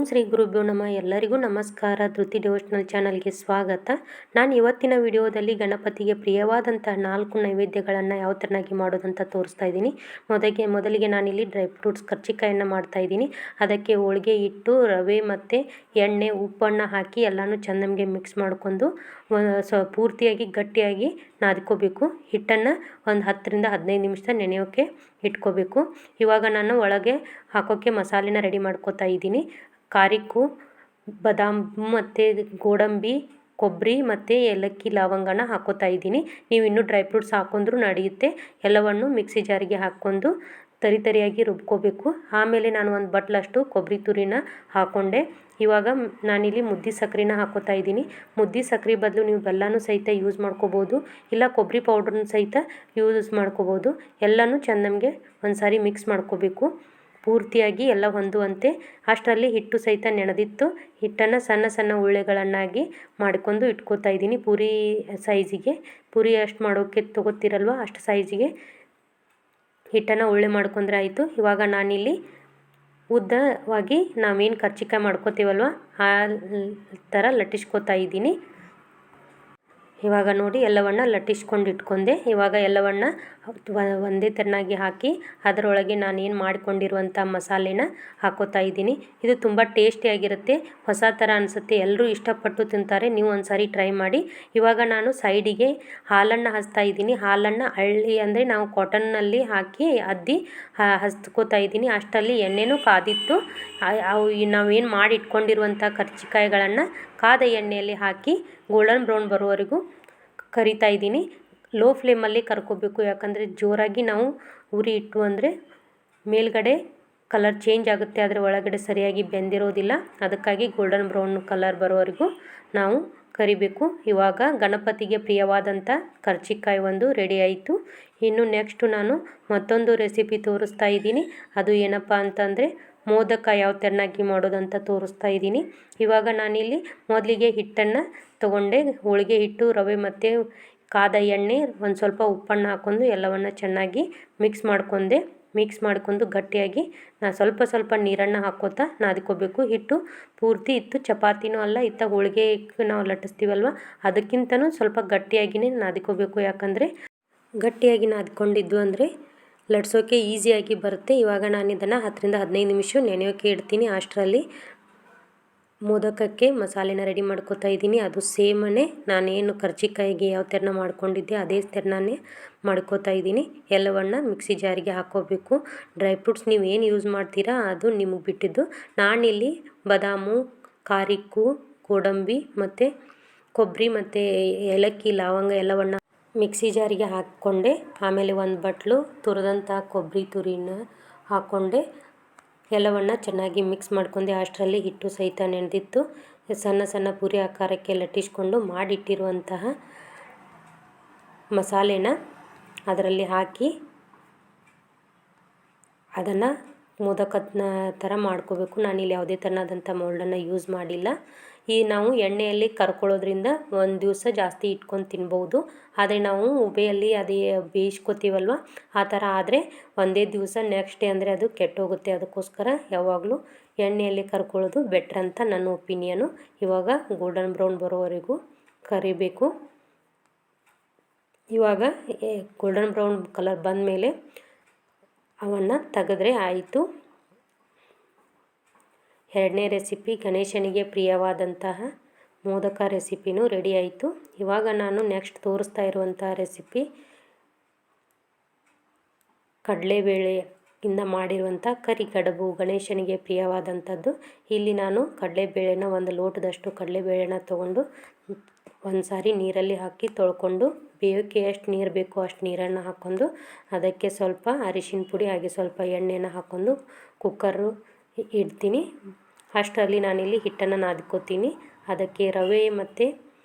ಶ್ರೀ ಗುರುಭ್ಯೋ ನಮಃ. ಎಲ್ಲರಿಗೂ ನಮಸ್ಕಾರ. ಧೃತಿ ಡಿವೋಷನಲ್ ಚಾನಲ್ಗೆ ಸ್ವಾಗತ. ನಾನು ಇವತ್ತಿನ ವಿಡಿಯೋದಲ್ಲಿ ಗಣಪತಿಗೆ ಪ್ರಿಯವಾದಂಥ 4 ನೈವೇದ್ಯಗಳನ್ನು ಯಾವ ಥರನಾಗಿ ಮಾಡೋದಂತ ತೋರಿಸ್ತಾ ಇದ್ದೀನಿ. ಮೊದಲಿಗೆ ನಾನಿಲ್ಲಿ ಡ್ರೈ ಫ್ರೂಟ್ಸ್ ಕರ್ಜಿಕಾಯನ್ನು ಮಾಡ್ತಾ ಇದ್ದೀನಿ. ಅದಕ್ಕೆ ಹೋಳಿಗೆ ಹಿಟ್ಟು, ರವೆ ಮತ್ತು ಎಣ್ಣೆ, ಉಪ್ಪನ್ನು ಹಾಕಿ ಎಲ್ಲನೂ ಚೆನ್ನಾಗಿ ಮಿಕ್ಸ್ ಮಾಡ್ಕೊಂಡು ಪೂರ್ತಿಯಾಗಿ ಗಟ್ಟಿಯಾಗಿ ನಾದ್ಕೋಬೇಕು. ಹಿಟ್ಟನ್ನು ಒಂದು 10 ರಿಂದ 15 ನಿಮಿಷ ನೆನೆಯೋಕ್ಕೆ ಇಟ್ಕೋಬೇಕು. ಇವಾಗ ನಾನು ಒಳಗೆ ಹಾಕೋಕ್ಕೆ ಮಸಾಲೆನ ರೆಡಿ ಮಾಡ್ಕೋತಾ ಇದ್ದೀನಿ. ಕಾರಿಕ್ಕು, ಬಾದಾಮ್ ಮತ್ತು ಗೋಡಂಬಿ, ಕೊಬ್ಬರಿ ಮತ್ತು ಏಲಕ್ಕಿ, ಲವಂಗನ ಹಾಕೋತಾ ಇದ್ದೀನಿ. ನೀವು ಇನ್ನೂ ಡ್ರೈ ಫ್ರೂಟ್ಸ್ ಹಾಕೊಂಡ್ರೂ ನಡೆಯುತ್ತೆ. ಎಲ್ಲವನ್ನು ಮಿಕ್ಸಿ ಜಾರಿಗೆ ಹಾಕ್ಕೊಂಡು ತರಿಯಾಗಿ ರುಬ್ಕೋಬೇಕು. ಆಮೇಲೆ ನಾನು ಒಂದು ಬಟ್ಲಷ್ಟು ಕೊಬ್ಬರಿ ತುರಿನ ಹಾಕ್ಕೊಂಡೆ. ಇವಾಗ ನಾನಿಲ್ಲಿ ಮುದ್ದೆ ಸಕ್ಕರೆನ ಹಾಕೋತಾ ಇದ್ದೀನಿ. ಮುದ್ದೆ ಸಕ್ಕರೆ ಬದಲು ನೀವು ಬೆಲ್ಲನೂ ಸಹಿತ ಯೂಸ್ ಮಾಡ್ಕೋಬೋದು, ಇಲ್ಲ ಕೊಬ್ಬರಿ ಪೌಡ್ರನ್ನ ಸಹಿತ ಯೂಸ್ ಮಾಡ್ಕೋಬೋದು. ಎಲ್ಲನೂ ಚೆನ್ನಾಗಿ ಒಂದು ಸಾರಿ ಮಿಕ್ಸ್ ಮಾಡ್ಕೋಬೇಕು, ಪೂರ್ತಿಯಾಗಿ ಎಲ್ಲ ಹೊಂದುವಂತೆ. ಅಷ್ಟರಲ್ಲಿ ಹಿಟ್ಟು ಸಹಿತ ನೆನೆದಿತ್ತು. ಹಿಟ್ಟನ್ನು ಸಣ್ಣ ಸಣ್ಣ ಉಳ್ಳೆಗಳನ್ನಾಗಿ ಮಾಡಿಕೊಂಡು ಇಟ್ಕೋತಾ ಇದ್ದೀನಿ. ಪೂರಿ ಸೈಜಿಗೆ, ಪೂರಿ ಎಷ್ಟು ಮಾಡೋಕ್ಕೆ ತೊಗೋತಿರಲ್ವ ಅಷ್ಟು ಸೈಜಿಗೆ ಹಿಟ್ಟನ್ನು ಉಳ್ಳೆ ಮಾಡ್ಕೊಂಡ್ರೆ ಆಯಿತು. ಇವಾಗ ನಾನಿಲ್ಲಿ ಉದ್ದವಾಗಿ ನಾವೇನು ಕರ್ಜಿಕಾಯಿ ಮಾಡ್ಕೋತೀವಲ್ವ ಆ ಥರ ಲಟ್ಟಿಸ್ಕೋತಾ ಇದ್ದೀನಿ. ಇವಾಗ ನೋಡಿ ಎಲ್ಲವನ್ನು ಲಟ್ಟಿಸ್ಕೊಂಡು ಇಟ್ಕೊಂಡೆ. ಇವಾಗ ಎಲ್ಲವನ್ನು ಒಂದೇ ತೆರನಾಗಿ ಹಾಕಿ ಅದರೊಳಗೆ ನಾನೇನು ಮಾಡಿಕೊಂಡಿರುವಂಥ ಮಸಾಲೆನ ಹಾಕೋತಾ ಇದ್ದೀನಿ. ಇದು ತುಂಬ ಟೇಸ್ಟಿಯಾಗಿರುತ್ತೆ, ಹೊಸ ಥರ ಅನಿಸುತ್ತೆ, ಎಲ್ಲರೂ ಇಷ್ಟಪಟ್ಟು ತಿಂತಾರೆ. ನೀವು ಒಂದು ಸಾರಿ ಟ್ರೈ ಮಾಡಿ. ಇವಾಗ ನಾನು ಸೈಡಿಗೆ ಹಾಲನ್ನು ಹಚ್ತಾ ಇದ್ದೀನಿ. ಹಾಲನ್ನು ಹಳ್ಳಿ ಅಂದರೆ ನಾವು ಕಾಟನ್ನಲ್ಲಿ ಹಾಕಿ ಅದ್ದಿ ಹಚ್ಕೋತಾ ಇದ್ದೀನಿ. ಅಷ್ಟರಲ್ಲಿ ಎಣ್ಣೆನೂ ಕಾದಿತ್ತು. ನಾವೇನು ಮಾಡಿ ಇಟ್ಕೊಂಡಿರುವಂಥ ಕರ್ಜಿಕಾಯಿಗಳನ್ನು ಕಾದ ಎಣ್ಣೆಯಲ್ಲಿ ಹಾಕಿ ಗೋಲ್ಡನ್ ಬ್ರೌನ್ ಬರೋವರೆಗೂ ಕರಿತಾ ಇದ್ದೀನಿ. ಲೋ ಫ್ಲೇಮಲ್ಲಿ ಕರ್ಕೋಬೇಕು, ಯಾಕಂದರೆ ಜೋರಾಗಿ ನಾವು ಉರಿ ಇಟ್ಟು ಅಂದರೆ ಮೇಲ್ಗಡೆ ಕಲರ್ ಚೇಂಜ್ ಆಗುತ್ತೆ, ಆದರೆ ಒಳಗಡೆ ಸರಿಯಾಗಿ ಬೆಂದಿರೋದಿಲ್ಲ. ಅದಕ್ಕಾಗಿ ಗೋಲ್ಡನ್ ಬ್ರೌನ್ ಕಲರ್ ಬರೋವರೆಗೂ ನಾವು ಕರಿಬೇಕು. ಇವಾಗ ಗಣಪತಿಗೆ ಪ್ರಿಯವಾದಂಥ ಕರ್ಜಿಕಾಯಿ ಒಂದು ರೆಡಿ ಆಯಿತು. ಇನ್ನು ನೆಕ್ಸ್ಟು ನಾನು ಮತ್ತೊಂದು ರೆಸಿಪಿ ತೋರಿಸ್ತಾ ಇದ್ದೀನಿ. ಅದು ಏನಪ್ಪ ಅಂತಂದರೆ ಮೋದಕ ಯಾವ ಥರನಾಗಿ ಮಾಡೋದಂತ ತೋರಿಸ್ತಾ ಇದ್ದೀನಿ. ಇವಾಗ ನಾನಿಲ್ಲಿ ಮೊದಲಿಗೆ ಹಿಟ್ಟನ್ನು ತೊಗೊಂಡೆ. ಹೋಳಿಗೆ ಹಿಟ್ಟು, ರವೆ ಮತ್ತು ಕಾದ ಎಣ್ಣೆ, ಒಂದು ಸ್ವಲ್ಪ ಉಪ್ಪನ್ನು ಹಾಕ್ಕೊಂಡು ಎಲ್ಲವನ್ನು ಚೆನ್ನಾಗಿ ಮಿಕ್ಸ್ ಮಾಡ್ಕೊಂಡು ಗಟ್ಟಿಯಾಗಿ ಸ್ವಲ್ಪ ನೀರನ್ನು ಹಾಕ್ಕೋತಾ ನಾದ್ಕೋಬೇಕು. ಹಿಟ್ಟು ಪೂರ್ತಿ ಇತ್ತು, ಚಪಾತಿನೂ ಅಲ್ಲ, ಹೋಳಿಗೆ ನಾವು ಲಟ್ಟಿಸ್ತೀವಲ್ವ ಅದಕ್ಕಿಂತನೂ ಸ್ವಲ್ಪ ಗಟ್ಟಿಯಾಗಿಯೇ ನಾದ್ಕೋಬೇಕು. ಯಾಕಂದರೆ ಗಟ್ಟಿಯಾಗಿ ನಾದ್ಕೊಂಡಿದ್ದು ಅಂದರೆ ಲಟ್ಸೋಕ್ಕೆ ಈಸಿಯಾಗಿ ಬರುತ್ತೆ. ಇವಾಗ ನಾನು ಇದನ್ನು 10 ರಿಂದ 15 ನಿಮಿಷ ನೆನೆಯೋಕ್ಕೆ ಇಡ್ತೀನಿ. ಅಷ್ಟರಲ್ಲಿ ಮೋದಕಕ್ಕೆ ಮಸಾಲೆನ ರೆಡಿ ಮಾಡ್ಕೋತಾ ಇದ್ದೀನಿ. ಅದು ಸೇಮೇ ನಾನೇನು ಕರ್ಜಿಕಾಯಿಗೆ ಯಾವ ಥರನ ಮಾಡ್ಕೊಂಡಿದ್ದೆ ಅದೇ ಥರನೇ ಮಾಡ್ಕೋತಾ ಇದ್ದೀನಿ. ಎಲ್ಲವನ್ನು ಮಿಕ್ಸಿ ಜಾರಿಗೆ ಹಾಕ್ಕೋಬೇಕು. ಡ್ರೈ ಫ್ರೂಟ್ಸ್ ನೀವು ಏನು ಯೂಸ್ ಮಾಡ್ತೀರಾ ಅದು ನಿಮಗೆ ಬಿಟ್ಟಿದ್ದು. ನಾನಿಲ್ಲಿ ಬಾದಾಮು, ಕಾರಿಕ್ಕು, ಗೋಡಂಬಿ ಮತ್ತು ಕೊಬ್ಬರಿ ಮತ್ತು ಏಲಕ್ಕಿ, ಲವಂಗ ಎಲ್ಲವನ್ನು ಮಿಕ್ಸಿ ಜಾರಿಗೆ ಹಾಕ್ಕೊಂಡೆ. ಆಮೇಲೆ ಒಂದು ಬಟ್ಲು ತುರಿದಂಥ ಕೊಬ್ಬರಿ ತುರಿನ ಹಾಕ್ಕೊಂಡೆ. ಎಲ್ಲವನ್ನು ಚೆನ್ನಾಗಿ ಮಿಕ್ಸ್ ಮಾಡ್ಕೊಂಡೆ. ಅಷ್ಟರಲ್ಲಿ ಹಿಟ್ಟು ಸಹಿತ ನೆನೆದಿತ್ತು. ಸಣ್ಣ ಸಣ್ಣ ಪೂರಿ ಆಕಾರಕ್ಕೆ ಲಟ್ಟಿಸ್ಕೊಂಡು ಮಾಡಿಟ್ಟಿರುವಂತಹ ಮಸಾಲೆನ ಅದರಲ್ಲಿ ಹಾಕಿ ಅದನ್ನು ಮೋದಕದ ಥರ ಮಾಡ್ಕೋಬೇಕು. ನಾನಿಲ್ಲಿ ಯಾವುದೇ ಥರನಾದಂಥ ಮೋಲ್ಡನ್ನು ಯೂಸ್ ಮಾಡಿಲ್ಲ. ನಾವು ಎಣ್ಣೆಯಲ್ಲಿ ಕರ್ಕೊಳ್ಳೋದ್ರಿಂದ ಒಂದು ದಿವಸ ಜಾಸ್ತಿ ಇಟ್ಕೊಂಡು ತಿನ್ಬೋದು. ಆದರೆ ನಾವು ಉಬೆಯಲ್ಲಿ ಅದೇ ಬೇಯಿಸ್ಕೋತೀವಲ್ವ ಆ ಥರ ಆದರೆ ಒಂದೇ ದಿವಸ, ನೆಕ್ಸ್ಟ್ ಡೇ ಅಂದರೆ ಅದು ಕೆಟ್ಟೋಗುತ್ತೆ. ಅದಕ್ಕೋಸ್ಕರ ಯಾವಾಗಲೂ ಎಣ್ಣೆಯಲ್ಲಿ ಕರ್ಕೊಳ್ಳೋದು ಬೆಟ್ರ್ ಅಂತ ನನ್ನ ಒಪಿನಿಯನು. ಇವಾಗ ಗೋಲ್ಡನ್ ಬ್ರೌನ್ ಬರೋವರೆಗೂ ಕರಿಬೇಕು. ಇವಾಗ ಗೋಲ್ಡನ್ ಬ್ರೌನ್ ಕಲರ್ ಬಂದ ಮೇಲೆ ಅವನ್ನು ತೆಗೆದ್ರೆ ಆಯಿತು. ಎರಡನೇ ರೆಸಿಪಿ ಗಣೇಶನಿಗೆ ಪ್ರಿಯವಾದಂತಹ ಮೋದಕ ರೆಸಿಪಿನೂ ರೆಡಿ ಆಯಿತು. ಇವಾಗ ನಾನು ನೆಕ್ಸ್ಟ್ ತೋರಿಸ್ತಾ ಇರುವಂಥ ರೆಸಿಪಿ ಕಡಲೆಬೇಳೆಯಿಂದ ಮಾಡಿರುವಂಥ ಕರಿಗಡುಬು, ಗಣೇಶನಿಗೆ ಪ್ರಿಯವಾದಂಥದ್ದು. ಇಲ್ಲಿ ನಾನು ಕಡಲೆಬೇಳೆನ ಒಂದು ಲೋಟದಷ್ಟು ಕಡಲೆಬೇಳೆನ ತೊಗೊಂಡು ಒಂದು ಸಾರಿ ನೀರಲ್ಲಿ ಹಾಕಿ ತೊಳ್ಕೊಂಡು ಬೇಯೋಕ್ಕೆ ಎಷ್ಟು ನೀರು ಬೇಕೋ ಅಷ್ಟು ನೀರನ್ನು ಹಾಕ್ಕೊಂಡು ಅದಕ್ಕೆ ಸ್ವಲ್ಪ ಅರಿಶಿನ ಪುಡಿ ಹಾಗೆ ಸ್ವಲ್ಪ ಎಣ್ಣೆನ ಹಾಕ್ಕೊಂಡು ಕುಕ್ಕರು ಇಡ್ತೀನಿ. ಅಷ್ಟರಲ್ಲಿ ನಾನಿಲ್ಲಿ ಹಿಟ್ಟನ್ನು ನಾದ್ಕೋತೀನಿ. ಅದಕ್ಕೆ ರವೆ ಮತ್ತು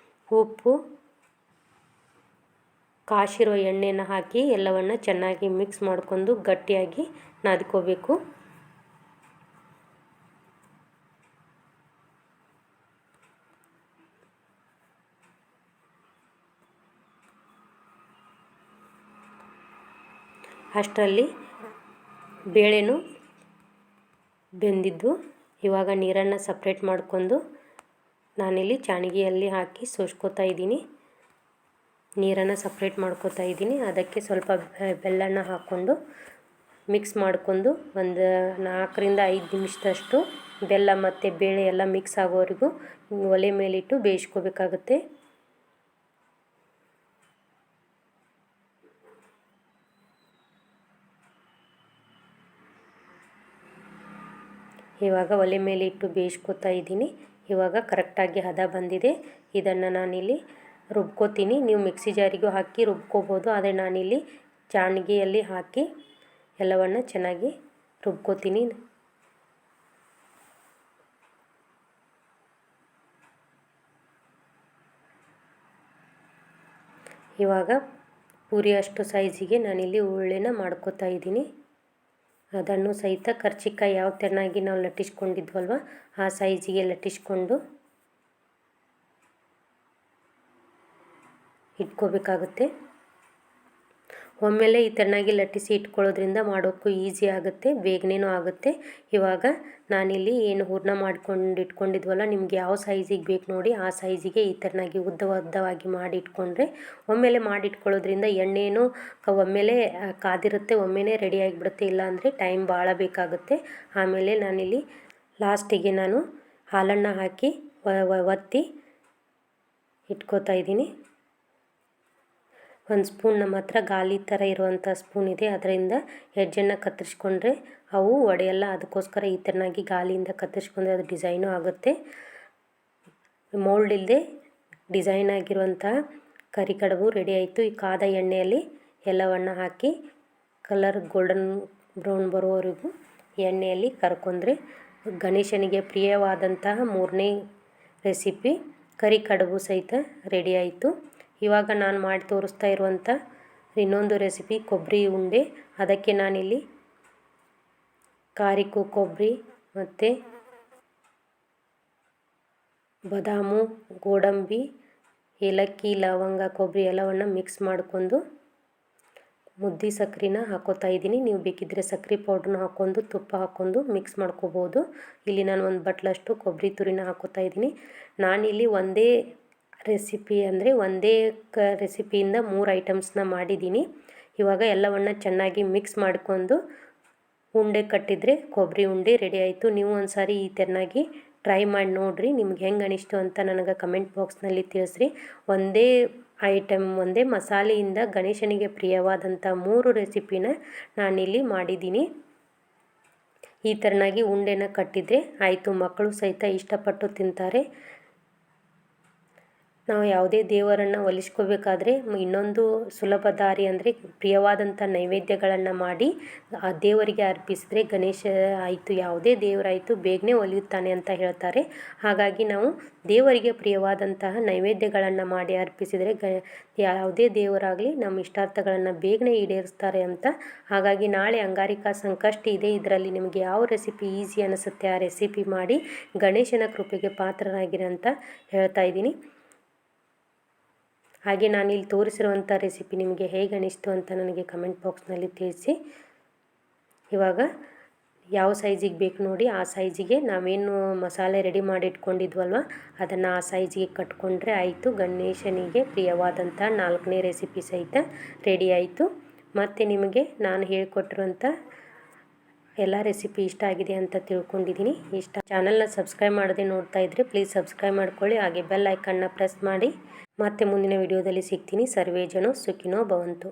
ಉಪ್ಪು, ಕಾಶಿರೋ ಎಣ್ಣೆನ ಹಾಕಿ ಎಲ್ಲವನ್ನು ಚೆನ್ನಾಗಿ ಮಿಕ್ಸ್ ಮಾಡ್ಕೊಂಡು ಗಟ್ಟಿಯಾಗಿ ನಾದ್ಕೋಬೇಕು. ಅಷ್ಟರಲ್ಲಿ ಬೇಳೆನೂ ಬೆಂದಿದ್ದು. ಇವಾಗ ನೀರನ್ನು ಸಪ್ರೇಟ್ ಮಾಡ್ಕೊಂಡು ನಾನಿಲ್ಲಿ ಚಾಣಿಗೆಯಲ್ಲಿ ಹಾಕಿ ಸೋಸ್ಕೋತಾ ಇದ್ದೀನಿ. ನೀರನ್ನು ಸಪ್ರೇಟ್ ಮಾಡ್ಕೋತಾ ಇದ್ದೀನಿ. ಅದಕ್ಕೆ ಸ್ವಲ್ಪ ಬೆಲ್ಲನ ಹಾಕ್ಕೊಂಡು ಮಿಕ್ಸ್ ಮಾಡ್ಕೊಂಡು ಒಂದು 4ರಿಂದ 5 ನಿಮಿಷದಷ್ಟು ಬೆಲ್ಲ ಮತ್ತು ಬೇಳೆ ಎಲ್ಲ ಮಿಕ್ಸ್ ಆಗೋವರೆಗೂ ಒಲೆ ಮೇಲಿಟ್ಟು ಬೇಯಿಸ್ಕೋಬೇಕಾಗುತ್ತೆ. ಇವಾಗ ಒಲೆ ಮೇಲೆ ಇಟ್ಟು ಬೇಯಿಸ್ಕೊತಾ ಇದ್ದೀನಿ. ಇವಾಗ ಕರೆಕ್ಟಾಗಿ ಹದ ಬಂದಿದೆ. ಇದನ್ನು ನಾನಿಲ್ಲಿ ರುಬ್ಕೋತೀನಿ. ನೀವು ಮಿಕ್ಸಿ ಜಾರಿಗೂ ಹಾಕಿ ರುಬ್ಕೋಬೋದು. ಆದರೆ ನಾನಿಲ್ಲಿ ಚಾಣಿಗೆಯಲ್ಲಿ ಹಾಕಿ ಎಲ್ಲವನ್ನು ಚೆನ್ನಾಗಿ ರುಬ್ಕೋತೀನಿ. ಇವಾಗ ಪೂರಿಯಷ್ಟು ಸೈಜಿಗೆ ನಾನಿಲ್ಲಿ ಉಳ್ಳಿನ ಮಾಡ್ಕೋತಾ ಇದ್ದೀನಿ. ಅದನ್ನು ಸಹಿತ ಕರ್ಚಿಕಾಯಿ ಯಾವ ತೆರನಾಗಿ ನಾವು ಲಟ್ಟಿಸ್ಕೊಂಡಿದ್ವಲ್ವ ಆ ಸೈಜಿಗೆ ಲಟ್ಟಿಸ್ಕೊಂಡು ಇಟ್ಕೋಬೇಕಾಗುತ್ತೆ. ಒಮ್ಮೆಲೆ ಈ ತೆರನಾಗಿ ಲಟ್ಟಿಸಿ ಇಟ್ಕೊಳ್ಳೋದ್ರಿಂದ ಮಾಡೋಕ್ಕೂ ಈಸಿ ಆಗುತ್ತೆ, ಬೇಗನೇನೂ ಆಗುತ್ತೆ. ಇವಾಗ ನಾನಿಲ್ಲಿ ಏನು ಹೂರಣ ಮಾಡ್ಕೊಂಡು ಇಟ್ಕೊಂಡಿದ್ವಲ್ಲ, ನಿಮ್ಗೆ ಯಾವ ಸೈಜಿಗೆ ಬೇಕು ನೋಡಿ ಆ ಸೈಜಿಗೆ ಈ ತೆರನಾಗಿ ಉದ್ದವಾಗಿ ಮಾಡಿ ಇಟ್ಕೊಂಡ್ರೆ ಒಮ್ಮೆಲೆ ಮಾಡಿ ಇಟ್ಕೊಳ್ಳೋದ್ರಿಂದ ಎಣ್ಣೆನೂ ಒಮ್ಮೆಲೆ ಕಾದಿರುತ್ತೆ, ಒಮ್ಮೆಲೆ ರೆಡಿ ಆಗಿಬಿಡುತ್ತೆ. ಇಲ್ಲಾಂದರೆ ಟೈಮ್ ಭಾಳ ಬೇಕಾಗುತ್ತೆ. ಆಮೇಲೆ ನಾನಿಲ್ಲಿ ಲಾಸ್ಟಿಗೆ ನಾನು ಹಾಲನ್ನು ಹಾಕಿ ಒತ್ತಿ ಇಟ್ಕೋತಾ ಇದ್ದೀನಿ. ಒಂದು ಸ್ಪೂನ್ ನಮ್ಮ ಹತ್ರ ಗಾಲಿ ಥರ ಇರುವಂಥ ಸ್ಪೂನ್ ಇದೆ, ಅದರಿಂದ ಎಡ್ಜನ್ನು ಕತ್ತರಿಸ್ಕೊಂಡ್ರೆ ಅವು ಒಡೆಯಲ್ಲ. ಅದಕ್ಕೋಸ್ಕರ ಈ ಥರನಾಗಿ ಗಾಲಿಯಿಂದ ಕತ್ತರಿಸ್ಕೊಂಡ್ರೆ ಅದು ಡಿಸೈನು ಆಗುತ್ತೆ. ಮೋಲ್ಡ್ ಇಲ್ಲದೆ ಡಿಸೈನ್ ಆಗಿರುವಂತಹ ಕರಿ ಕಡುಬು ರೆಡಿ ಆಯಿತು. ಈ ಕಾದ ಎಣ್ಣೆಯಲ್ಲಿ ಎಲ್ಲವನ್ನು ಹಾಕಿ ಕಲರ್ ಗೋಲ್ಡನ್ ಬ್ರೌನ್ ಬರೋವರೆಗೂ ಎಣ್ಣೆಯಲ್ಲಿ ಕರ್ಕೊಂಡ್ರೆ ಗಣೇಶನಿಗೆ ಪ್ರಿಯವಾದಂತಹ 3ನೇ ರೆಸಿಪಿ ಕರಿ ಕಡುಬು ಸಹಿತ ರೆಡಿ ಆಯಿತು. ಇವಾಗ ನಾನು ಮಾಡಿ ತೋರಿಸ್ತಾ ಇರುವಂಥ ಇನ್ನೊಂದು ರೆಸಿಪಿ ಕೊಬ್ಬರಿ ಉಂಡೆ. ಅದಕ್ಕೆ ನಾನಿಲ್ಲಿ ಕಾರಿಕು ಕೊಬ್ಬರಿ ಮತ್ತು ಬಾದಾಮು, ಗೋಡಂಬಿ, ಏಲಕ್ಕಿ, ಲವಂಗ, ಕೊಬ್ಬರಿ ಎಲ್ಲವನ್ನು ಮಿಕ್ಸ್ ಮಾಡ್ಕೊಂಡು ಮುದ್ದೆ ಸಕ್ಕರೆನ ಹಾಕೋತಾ ಇದ್ದೀನಿ. ನೀವು ಬೇಕಿದ್ದರೆ ಸಕ್ಕರೆ ಪೌಡ್ರನ್ನ ಹಾಕ್ಕೊಂಡು ತುಪ್ಪ ಹಾಕ್ಕೊಂಡು ಮಿಕ್ಸ್ ಮಾಡ್ಕೋಬೋದು. ಇಲ್ಲಿ ನಾನು ಒಂದು ಬಟ್ಲಷ್ಟು ಕೊಬ್ಬರಿ ತುರಿನ ಹಾಕೋತಾ ಇದ್ದೀನಿ. ನಾನಿಲ್ಲಿ ಒಂದೇ ರೆಸಿಪಿ ಅಂದರೆ ಒಂದೇ ರೆಸಿಪಿಯಿಂದ 3 ಐಟಮ್ಸ್ನ ಮಾಡಿದ್ದೀನಿ. ಇವಾಗ ಎಲ್ಲವನ್ನು ಚೆನ್ನಾಗಿ ಮಿಕ್ಸ್ ಮಾಡ್ಕೊಂಡು ಉಂಡೆ ಕಟ್ಟಿದರೆ ಕೊಬ್ಬರಿ ಉಂಡೆ ರೆಡಿ ಆಯಿತು. ನೀವು ಒಂದು ಸಾರಿ ಈ ತೆರನಾಗಿ ಟ್ರೈ ಮಾಡಿ ನೋಡಿರಿ. ನಿಮ್ಗೆ ಹೆಂಗೆ ಅನಿಸ್ತು ಅಂತ ನನಗೆ ಕಮೆಂಟ್ ಬಾಕ್ಸ್ನಲ್ಲಿ ತಿಳಿಸ್ರಿ. ಒಂದೇ ಮಸಾಲೆಯಿಂದ ಗಣೇಶನಿಗೆ ಪ್ರಿಯವಾದಂಥ 3 ರೆಸಿಪಿನ ನಾನಿಲ್ಲಿ ಮಾಡಿದ್ದೀನಿ. ಈ ಥರನಾಗಿ ಉಂಡೆನ ಕಟ್ಟಿದರೆ ಆಯಿತು, ಮಕ್ಕಳು ಸಹಿತ ಇಷ್ಟಪಟ್ಟು ತಿಂತಾರೆ. ನಾವು ಯಾವುದೇ ದೇವರನ್ನು ಒಲಿಸ್ಕೋಬೇಕಾದ್ರೆ ಇನ್ನೊಂದು ಸುಲಭ ದಾರಿ ಅಂದರೆ ಪ್ರಿಯವಾದಂಥ ನೈವೇದ್ಯಗಳನ್ನು ಮಾಡಿ ಆ ದೇವರಿಗೆ ಅರ್ಪಿಸಿದ್ರೆ ಗಣೇಶ ಆಯಿತು, ಯಾವುದೇ ದೇವರಾಯಿತು ಬೇಗನೆ ಒಲಿಯುತ್ತಾನೆ ಅಂತ ಹೇಳ್ತಾರೆ. ಹಾಗಾಗಿ ನಾವು ದೇವರಿಗೆ ಪ್ರಿಯವಾದಂತಹ ನೈವೇದ್ಯಗಳನ್ನು ಮಾಡಿ ಅರ್ಪಿಸಿದರೆ ಯಾವುದೇ ದೇವರಾಗಲಿ ನಮ್ಮ ಇಷ್ಟಾರ್ಥಗಳನ್ನು ಬೇಗನೆ ಈಡೇರಿಸ್ತಾರೆ ಅಂತ. ಹಾಗಾಗಿ ನಾಳೆ ಅಂಗಾರಿಕಾ ಸಂಕಷ್ಟಿ ಇದೆ. ಇದರಲ್ಲಿ ನಿಮಗೆ ಯಾವ ರೆಸಿಪಿ ಈಸಿ ಅನಿಸುತ್ತೆ ಆ ರೆಸಿಪಿ ಮಾಡಿ ಗಣೇಶನ ಕೃಪೆಗೆ ಪಾತ್ರರಾಗಿರಿ ಅಂತ ಹೇಳ್ತಾ ಇದ್ದೀನಿ. ಹಾಗೆ ನಾನಿಲ್ಲಿ ತೋರಿಸಿರುವಂಥ ರೆಸಿಪಿ ನಿಮಗೆ ಹೇಗೆ ಅನಿಸ್ತು ಅಂತ ನನಗೆ ಕಮೆಂಟ್ ಬಾಕ್ಸ್ನಲ್ಲಿ ತಿಳಿಸಿ. ಇವಾಗ ಯಾವ ಸೈಜಿಗೆ ಬೇಕು ನೋಡಿ ಆ ಸೈಜಿಗೆ ನಾವೇನು ಮಸಾಲೆ ರೆಡಿ ಮಾಡಿ ಇಟ್ಕೊಂಡಿದ್ವಲ್ವ ಅದನ್ನು ಆ ಸೈಜಿಗೆ ಕಟ್ಕೊಂಡ್ರೆ ಆಯಿತು. ಗಣೇಶನಿಗೆ ಪ್ರಿಯವಾದಂಥ 4ನೇ ರೆಸಿಪಿ ಸಹಿತ ರೆಡಿ ಆಯಿತು. ಮತ್ತು ನಿಮಗೆ ನಾನು ಹೇಳಿಕೊಟ್ಟಿರುವಂಥ ಎಲ್ಲ ರೆಸಿಪಿ ಇಷ್ಟ ಆಗಿದೆ ಅಂತ ತಿಳ್ಕೊಂಡಿದ್ದೀನಿ. ಚಾನಲ್ನ ಸಬ್ಸ್ಕ್ರೈಬ್ ಮಾಡದೆ ನೋಡ್ತಾ ಇದ್ದರೆ ಪ್ಲೀಸ್ ಸಬ್ಸ್ಕ್ರೈಬ್ ಮಾಡ್ಕೊಳ್ಳಿ. ಹಾಗೆ ಬೆಲ್ ಐಕನ್ನ ಪ್ರೆಸ್ ಮಾಡಿ. ಮತ್ತೆ ಮುಂದಿನ ವಿಡಿಯೋದಲ್ಲಿ ಸಿಗ್ತೀನಿ. ಸರ್ವೇ ಜನೋ ಸುಖಿನೋ ಭವಂತು.